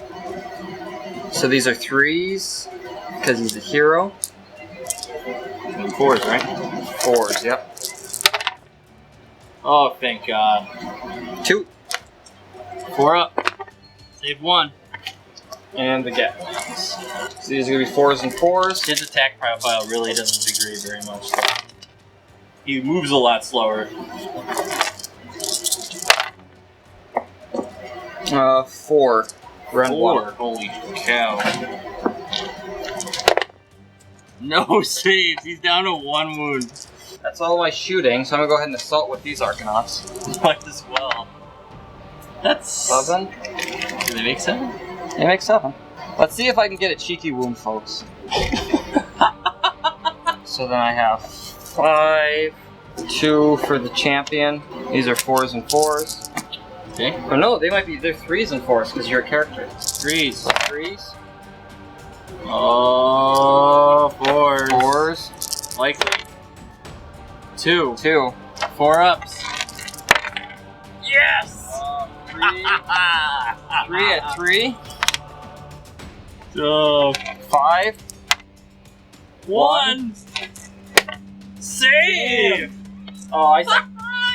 So these are 3s, because he's a hero. And 4s, right? 4s, yep. Oh, thank God. 2. 4 up. Save 1. And the Gatlings. So these are going to be 4s and 4s. His attack profile really doesn't degrade very much, though. He moves a lot slower. 4. Run 1. 4. Holy cow. No saves. He's down to 1 wound. That's all my shooting, so I'm going to go ahead and assault with these Arcanauts. Might as well. That's... 7. Do they make 7? They make 7. Let's see if I can get a cheeky wound, folks. So then I have 5, 2 for the champion. These are 4s and 4s. Okay. Oh no, they're 3s and 4s because you're a character. 3s. 3s. Oh, 4s. 4s. Likely. 2. 2. 4 ups. Yes! 3. 3 at 3. Oh. 5. 1. Save! Oh, I see.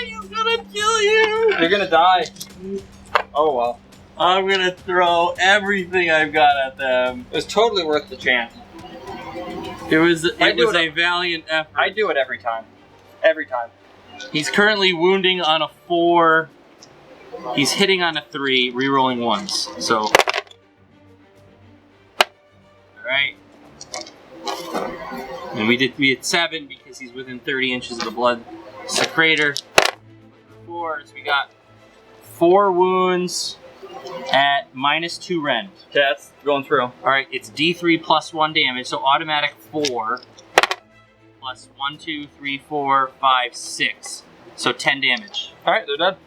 He's gonna kill you! You're gonna die. Oh well. I'm gonna throw everything I've got at them. It was totally worth the chance. It was a valiant effort. I do it every time. Every time. He's currently wounding on a 4. He's hitting on a 3, rerolling 1s. So, all right. And we had 7 because he's within 30 inches of the blood secretor. 4s, we got 4 wounds at -2 rend. Okay, that's going through. All right, it's D3 plus 1 damage, so automatic 4 plus 1, 2, 3, 4, 5, 6. So 10 damage. All right, they're dead.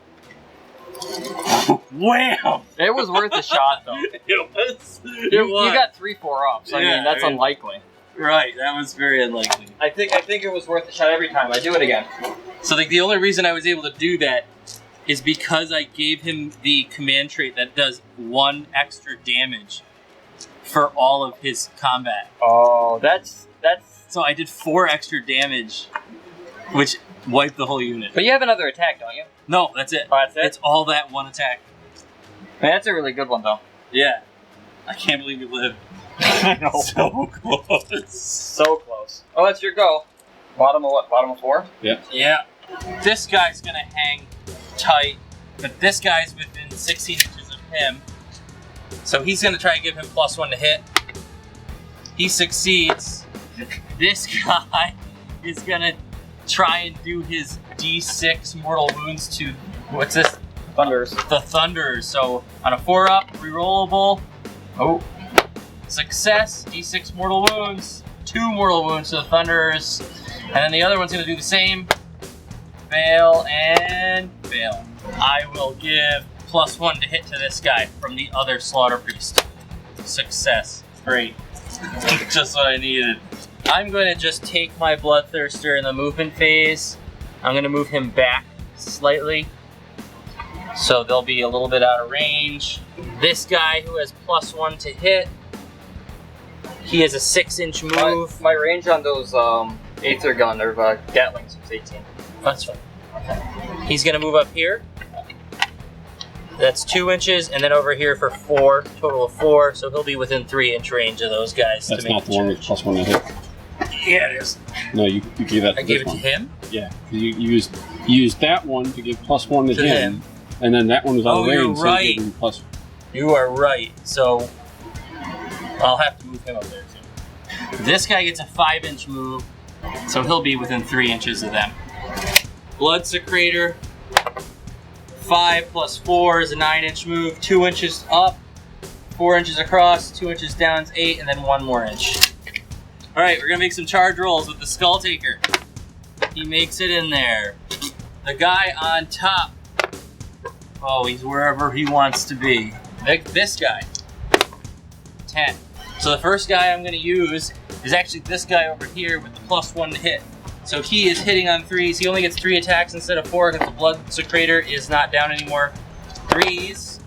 Wham! It was worth a shot, though. It was. You got 3 4-ups. I mean, that's unlikely. Right, that was very unlikely. I think it was worth a shot every time. I do it again. So the only reason I was able to do that is because I gave him the command trait that does 1 extra damage for all of his combat. Oh, that's. So I did 4 extra damage, which wiped the whole unit. But you have another attack, don't you? No, that's it. Oh, that's it? It's all that 1 attack. Man, that's a really good one, though. Yeah. I can't believe you lived. I know. So close. So close. Oh, that's your go. Bottom of what? Bottom of 4? Yeah. This guy's gonna hang tight, but this guy's within 16 inches of him. So he's gonna try and give him +1 to hit. He succeeds. This guy is gonna try and do his D6 mortal wounds to, what's this? Thunders. The Thunders. So on a 4-up, rerollable. Oh. Success, D6 mortal wounds. 2 mortal wounds to the Thunders. And then the other one's gonna do the same. Fail and fail. I will give +1 to hit to this guy from the other Slaughter Priest. Success. Great. Just what I needed. I'm going to just take my Bloodthirster in the movement phase. I'm going to move him back slightly. So they'll be a little bit out of range. This guy who has +1 to hit, he has a 6-inch move. My range on those Aether Gun or Gatlings was 18. That's fine. Okay. He's going to move up here. That's 2 inches, and then over here for 4, total of 4. So he'll be within 3-inch range of those guys. That's to make not the one with +1 to hit. Yeah, it is. No, you gave that to I gave it this to one. him? Yeah, you used that one to give +1 to him, and then that one was out of range. You're right. So you gave him plus. You are right. So I'll have to move him up there too. This guy gets a 5-inch move, so he'll be within 3 inches of them. Blood Secretor, 5 plus 4 is a 9-inch move, 2 inches up, 4 inches across, 2 inches down is 8, and then 1 more inch. All right, we're gonna make some charge rolls with the Skull Taker. He makes it in there. The guy on top, oh, he's wherever he wants to be. This guy, 10. So the first guy I'm gonna use is actually this guy over here with the +1 to hit. So he is hitting on 3s. He only gets 3 attacks instead of 4 because the Blood Secretor is not down anymore. 3s,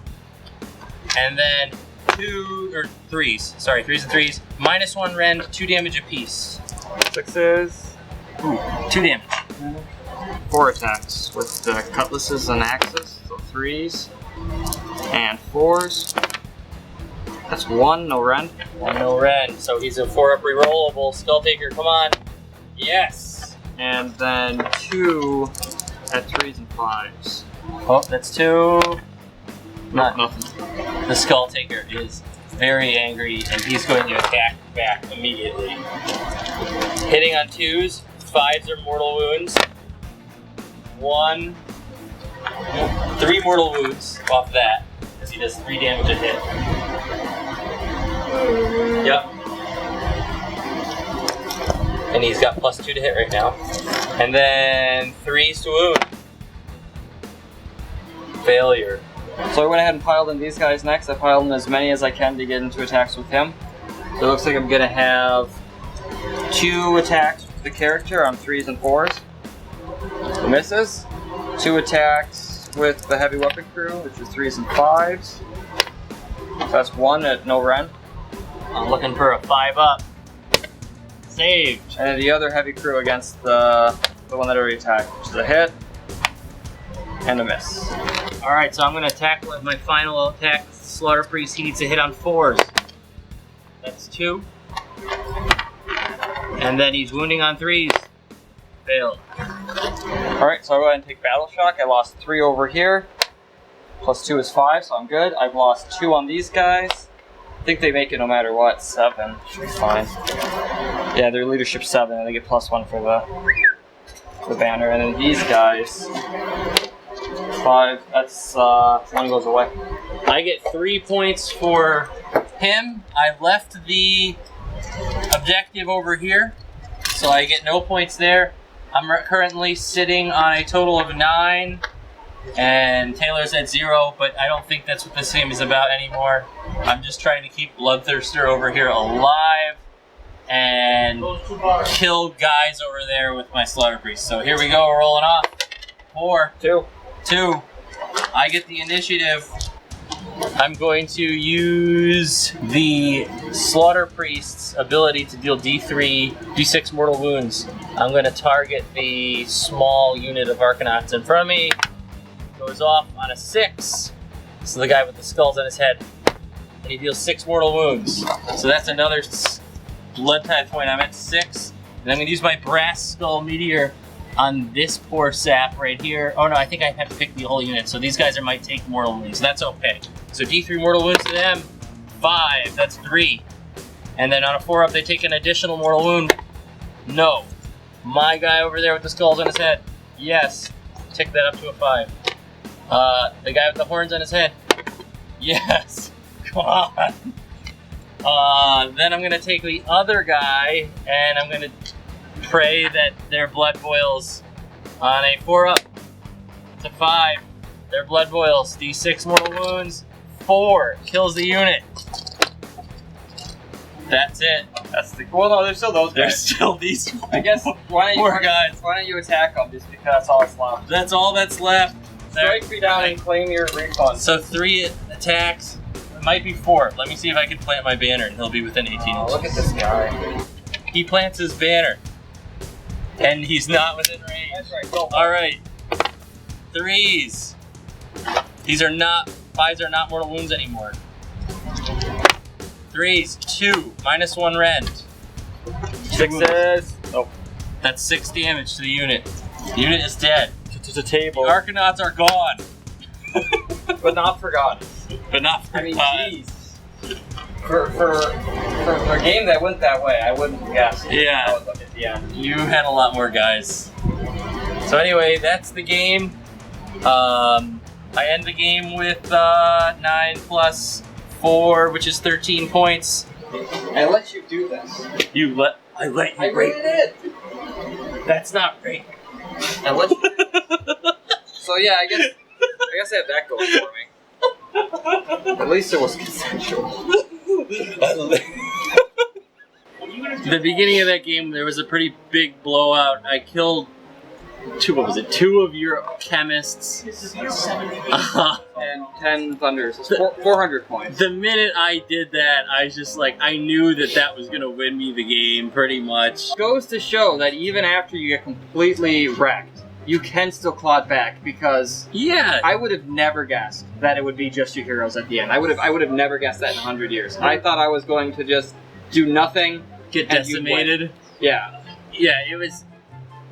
and then 3s and 3s. -1 rend, 2 damage apiece. 6s. Ooh, 2 damage. 4 attacks with the cutlasses and axes. So 3s and 4s. That's 1, no rend. 1 no rend. So he's a 4-up rerollable. Skull Taker, come on. Yes. And then 2 at 3s and 5s. Oh, that's 2. Nothing. The Skull Taker is very angry, and he's going to attack back immediately. Hitting on 2s, 5s are mortal wounds. 3 mortal wounds off that, because he does 3 damage a hit. Yep. And he's got +2 to hit right now. And then 3s to wound. Failure. So I went ahead and piled in these guys next. I piled in as many as I can to get into attacks with him. So it looks like I'm gonna have 2 attacks with the character on 3s and 4s. Misses. 2 attacks with the heavy weapon crew, which is 3s and 5s. So that's 1 at no rend. I'm looking for a 5-up. Saved. And then the other heavy crew against the one that already attacked, which is a hit and a miss. Alright, so I'm going to attack with my final attack. Slaughter Priest, he needs to hit on 4s. That's 2. And then he's wounding on 3s. Failed. Alright, so I go ahead and take Battle Shock. I lost 3 over here. +2 is 5, so I'm good. I've lost 2 on these guys. I think they make it no matter what. 7. Should be fine. Yeah, their leadership 7, and they get +1 for the banner. And then these guys, 5. That's 1 goes away. I get 3 points for him. I left the objective over here, so I get no points there. I'm currently sitting on a total of 9, and Taylor's at 0, but I don't think that's what this game is about anymore. I'm just trying to keep Bloodthirster over here alive and kill guys over there with my Slaughter Priest. So here we go, we're rolling off. 4, 2. I get the initiative. I'm going to use the Slaughter Priest's ability to deal D6 mortal wounds. I'm going to target the small unit of Arcanauts in front of me. Goes off on a 6. So the guy with the skulls on his head. And he deals 6 mortal wounds. So that's another blood type point. I'm at 6. And I'm going to use my Brass Skull Meteor on this poor sap right here. Oh no, I think I have to pick the whole unit. So these guys might take mortal wounds. That's okay. So D3 mortal wounds to them. 5. That's 3. And then on a 4-up, they take an additional mortal wound. No. My guy over there with the skulls on his head. Yes. Tick that up to a 5. The guy with the horns on his head. Yes. Come on. Then I'm going to take the other guy, and I'm going to pray that their blood boils on a 4-up to 5. Their blood boils. D6 mortal wounds. 4. Kills the unit. That's it. That's the well. No, there's still those guys. There's still these I guess why don't you attack them just because that's all that's left? That's all that's left. Strike me down and claim your refund. So 3 attacks. It might be 4. Let me see if I can plant my banner and he'll be within 18 inches. Look at this guy. He plants his banner. And he's not within range. That's right. Go. Alright. 3s. These are not 5s are not mortal wounds anymore. 3s, 2, -1 rend. 6s. Nope. That's 6 damage to the unit. The unit is dead. To the table. The Arcanauts are gone. But not forgotten. But not forgotten. I mean, jeez. For a game that went that way, I wouldn't have guessed. Yeah. I would look at the end. You had a lot more guys. So anyway, that's the game. I end the game with 9 plus 4, which is 13 points. I let you do this. I let you I really did. That's not rape. I let you. So yeah, I guess I have that going for me. At least it was consensual. The beginning of that game, there was a pretty big blowout. I killed 2 of your chemists. And 10 thunders. It's 400 points. The minute I did that, I was just like, I knew that was going to win me the game, pretty much. Goes to show that even after you get completely wrecked, you can still claw back, because yeah, I would have never guessed that it would be just your heroes at the end. I would have never guessed that in 100 years. I thought I was going to just do nothing, get decimated. Yeah. Yeah,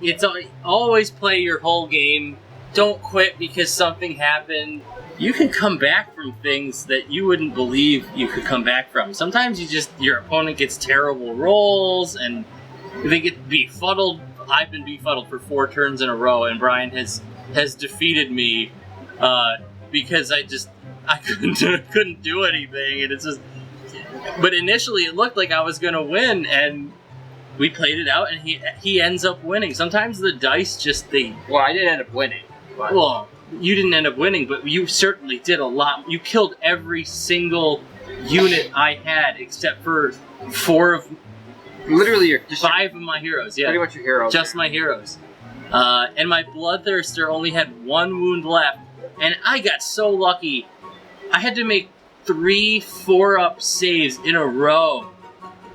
it's always play your whole game. Don't quit because something happened. You can come back from things that you wouldn't believe you could come back from. Sometimes your opponent gets terrible rolls and they get befuddled. I've been befuddled for 4 turns in a row, and Brian has defeated me because I couldn't do anything, and But initially, it looked like I was gonna win, and we played it out, and he ends up winning. Sometimes the dice just Well, I did end up winning. But... Well, you didn't end up winning, but you certainly did a lot. You killed every single unit I had, except for 4 of... Literally, you're just 5 of my heroes, yeah. Pretty much your heroes. Just my heroes. And my Bloodthirster only had 1 wound left, and I got so lucky. I had to make 3 4-up saves in a row.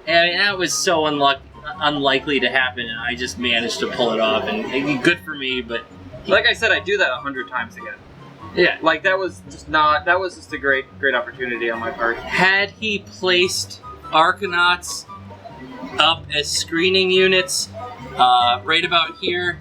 And I mean, that was so unlikely to happen, and I just managed to pull it off. And good for me, but... Like I said, I'd do that 100 times again. Yeah. Like, that was just a great opportunity on my part. Had he placed Arcanauts up as screening units right about here,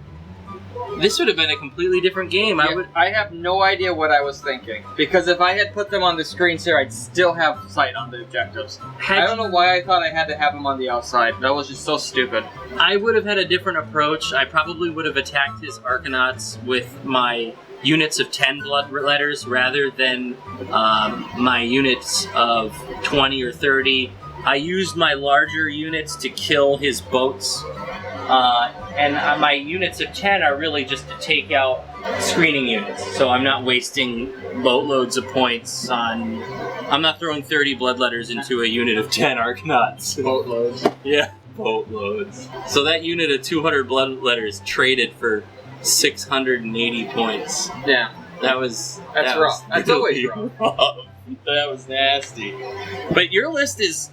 this would have been a completely different game. Yeah, I have no idea what I was thinking. Because if I had put them on the screens here, I'd still have sight on the objectives. I don't know why I thought I had to have them on the outside. That was just so stupid. I would have had a different approach. I probably would have attacked his Arcanauts with my units of 10 Bloodletters rather than my units of 20 or 30. I used my larger units to kill his boats. And my units of 10 are really just to take out screening units. So I'm not wasting boatloads of points on... I'm not throwing 30 Bloodletters into a unit of 10 Arcanauts. Boatloads. Yeah, boatloads. So that unit of 200 Bloodletters traded for 680 points. Yeah. That's rough. That's always rough. That was nasty. But your list is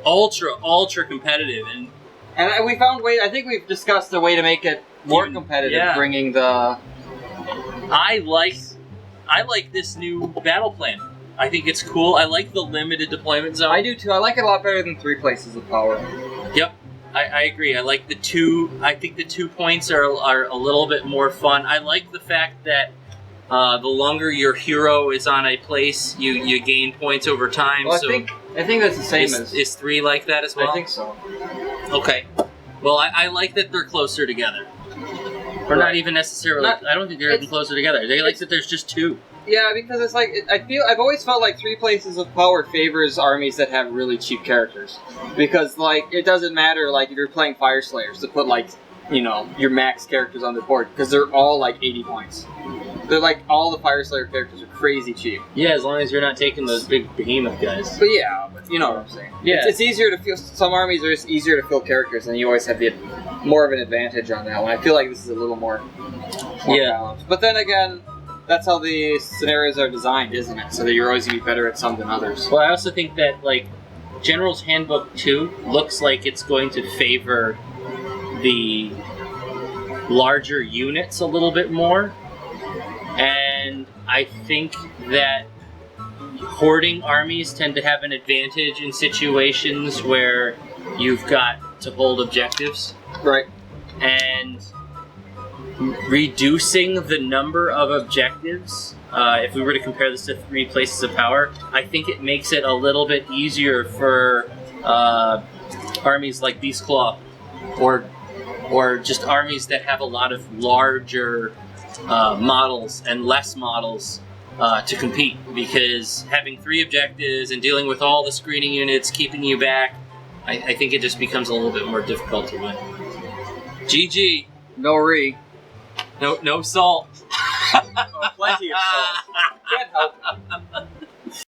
ultra competitive, and we found ways. I think we've discussed a way to make it more competitive, yeah. Bringing the... I like this new battle plan. I think it's cool. I like the limited deployment zone. I do too. I like it a lot better than 3 places of power. Yep, I agree. I like the 2. I think the 2 points are a little bit more fun. I like the fact that the longer your hero is on a place, you gain points over time. Well, so I think that's the same as... Is 3 like that as well? I think so. Okay. Well, I like that they're closer together. Or not even necessarily. I don't think they're even closer together. They like that there's just 2. Yeah, because it's like... I've always felt like 3 places of power favors armies that have really cheap characters. Because, like, it doesn't matter, like, if you're playing Fire Slayers, to put, like, you know, your max characters on the board. Because they're all, like, 80 points. They're like, all the Fire Slayer characters are crazy cheap. Yeah, as long as you're not taking those big behemoth guys. But yeah, you know what I'm saying. Yeah. It's easier to fill, some armies are just easier to fill characters, and you always have more of an advantage on that one. I feel like this is a little more balanced. But then again, that's how the scenarios are designed, isn't it? So that you're always going to be better at some than others. Well, I also think that, like, General's Handbook 2 looks like it's going to favor the larger units a little bit more. And I think that hoarding armies tend to have an advantage in situations where you've got to hold objectives. Right. And reducing the number of objectives, if we were to compare this to 3 places of power, I think it makes it a little bit easier for armies like Beastclaw or just armies that have a lot of larger models and less models to compete, because having 3 objectives and dealing with all the screening units keeping you back, I think it just becomes a little bit more difficult to win. GG. No re. No salt. Oh, plenty of salt. Can't help it.